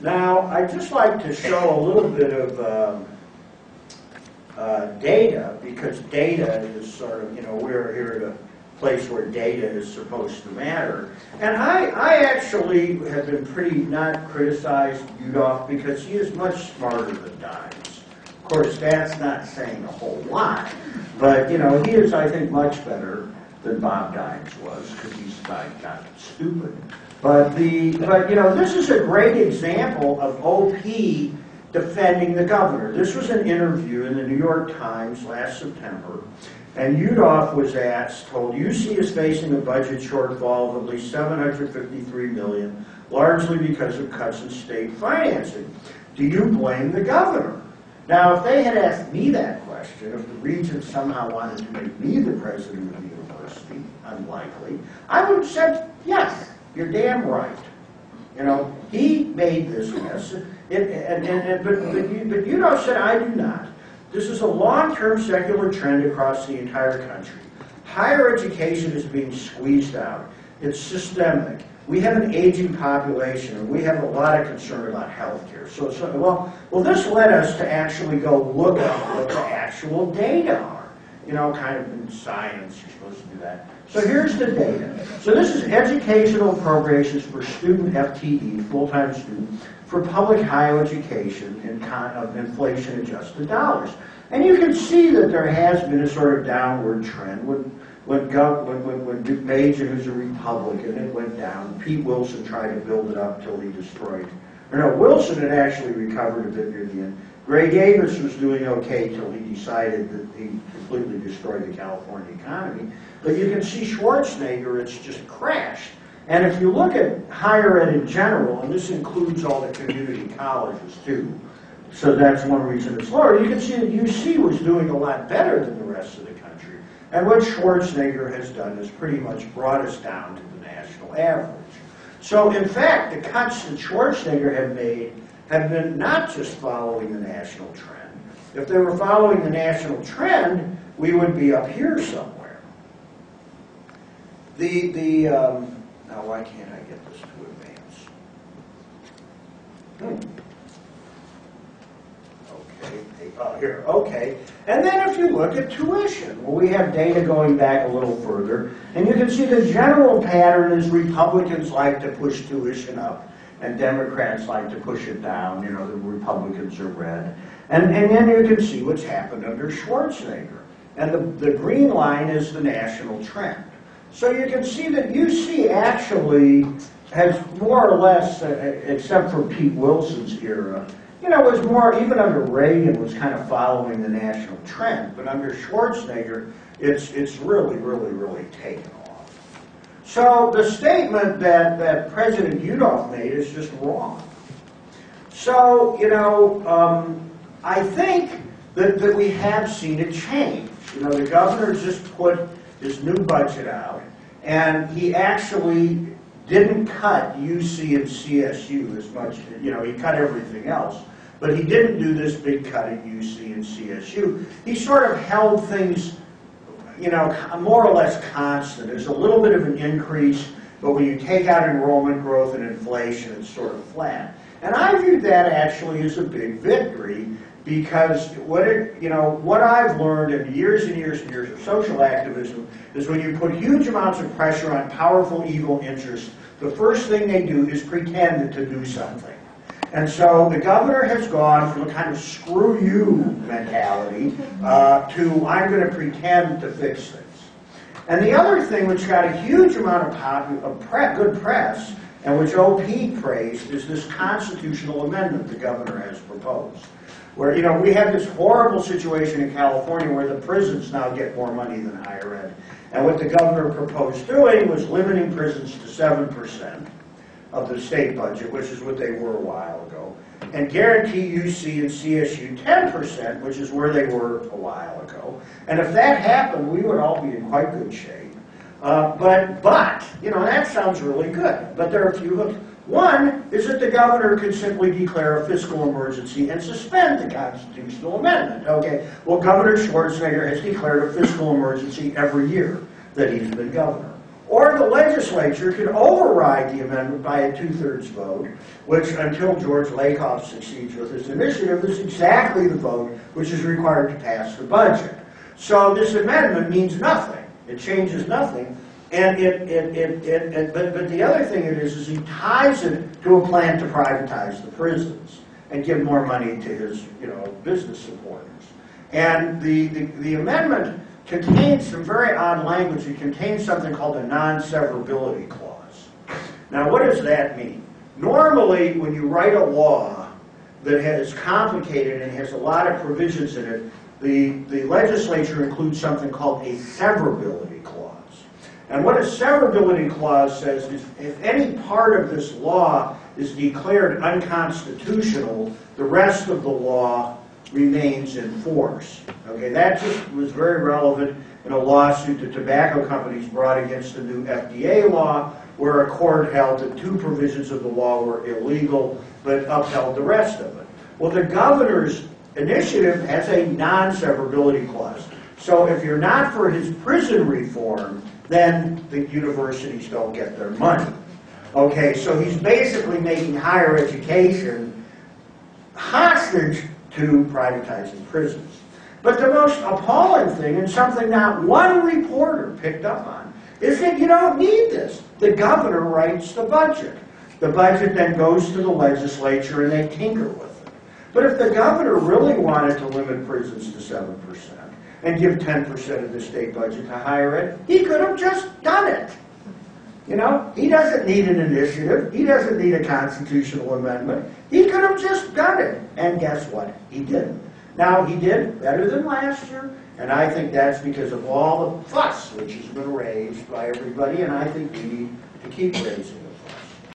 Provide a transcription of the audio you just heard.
Now, I'd just like to show a little bit of data, because data is sort of, we're here at a place where data is supposed to matter. And I actually have been pretty not criticized Udolph because he is much smarter than Dimes. Of course, that's not saying a whole lot, but, he is, I think, much better than Bob Dimes was, because he's not stupid. But this is a great example of OP defending the governor. This was an interview in the New York Times last September, and Udolph was told, UC is facing a budget shortfall of at least $753 million, largely because of cuts in state financing. Do you blame the governor? Now, if they had asked me that question, if the regent somehow wanted to make me the president of the university, unlikely, I would have said, yes, you're damn right. He made this mess, but Udolph said, I do not. This is a long-term secular trend across the entire country. Higher education is being squeezed out. It's systemic. We have an aging population, and we have a lot of concern about health care. Well, this led us to actually go look at what the actual data are. Kind of in science, you're supposed to do that. So here's the data. So this is educational appropriations for student FTE, full-time student, for public higher education in inflation-adjusted dollars. And you can see that there has been a sort of downward trend. When Majan, who's a Republican, it went down. Pete Wilson tried to build it up until he destroyed. Wilson had actually recovered a bit near the end. Gray Davis was doing okay till he decided that he completely destroyed the California economy. But you can see Schwarzenegger, it's just crashed. And if you look at higher ed in general, and this includes all the community colleges too, so that's one reason it's lower, you can see that UC was doing a lot better than the rest of the country. And what Schwarzenegger has done is pretty much brought us down to the national average. So in fact, the cuts that Schwarzenegger had made have been not just following the national trend. If they were following the national trend, we would be up here somewhere. Now why can't I get this to advance? Okay, oh, here, okay. And then if you look at tuition, well, we have data going back a little further, and you can see the general pattern is Republicans like to push tuition up, and Democrats like to push it down. The Republicans are red. And then you can see what's happened under Schwarzenegger. And the green line is the national trend. So you can see that UC actually has more or less, except for Pete Wilson's era, was more, even under Reagan, was kind of following the national trend. But under Schwarzenegger, it's really, really, really taken off. So the statement that President Udolph made is just wrong. So, I think that we have seen a change. The governor just put his new budget out, and he actually didn't cut UC and CSU as much, he cut everything else, but he didn't do this big cut at UC and CSU. He sort of held things, more or less constant. There's a little bit of an increase, but when you take out enrollment growth and inflation, it's sort of flat. And I viewed that actually as a big victory, because what I've learned in years and years and years of social activism is when you put huge amounts of pressure on powerful evil interests, the first thing they do is pretend to do something. And so the governor has gone from a kind of screw you mentality to I'm going to pretend to fix things. And the other thing which got a huge amount of good press, and which OP praised, is this constitutional amendment the governor has proposed. Where, we have this horrible situation in California where the prisons now get more money than higher ed. And what the governor proposed doing was limiting prisons to 7% of the state budget, which is what they were a while ago, and guarantee UC and CSU 10%, which is where they were a while ago. And if that happened, we would all be in quite good shape. But that sounds really good. But there are a few hooks. One is that the governor could simply declare a fiscal emergency and suspend the constitutional amendment. Okay, well, Governor Schwarzenegger has declared a fiscal emergency every year that he's been governor. Or the legislature can override the amendment by a 2/3 vote, which until George Lakoff succeeds with his initiative is exactly the vote which is required to pass the budget. So this amendment means nothing. It changes nothing. And but the other thing it is he ties it to a plan to privatize the prisons and give more money to his, business supporters. And the amendment contains some very odd language. It contains something called a non-severability clause. Now, what does that mean? Normally, when you write a law that is complicated and has a lot of provisions in it, the legislature includes something called a severability clause. And what a severability clause says is if any part of this law is declared unconstitutional, the rest of the law remains in force. Okay, that just was very relevant in a lawsuit that tobacco companies brought against the new FDA law, where a court held that 2 provisions of the law were illegal, but upheld the rest of it. Well, the governor's initiative has a non-severability clause. So if you're not for his prison reform, then the universities don't get their money. Okay, so he's basically making higher education hostage to privatizing prisons. But the most appalling thing, and something not one reporter picked up on, is that you don't need this. The governor writes the budget. The budget then goes to the legislature and they tinker with it. But if the governor really wanted to limit prisons to 7% and give 10% of the state budget to higher ed, he could have just done it. He doesn't need an initiative. He doesn't need a constitutional amendment. He could have just done it. And guess what? He didn't. Now, he did better than last year, and I think that's because of all the fuss which has been raised by everybody, and I think we need to keep raising it.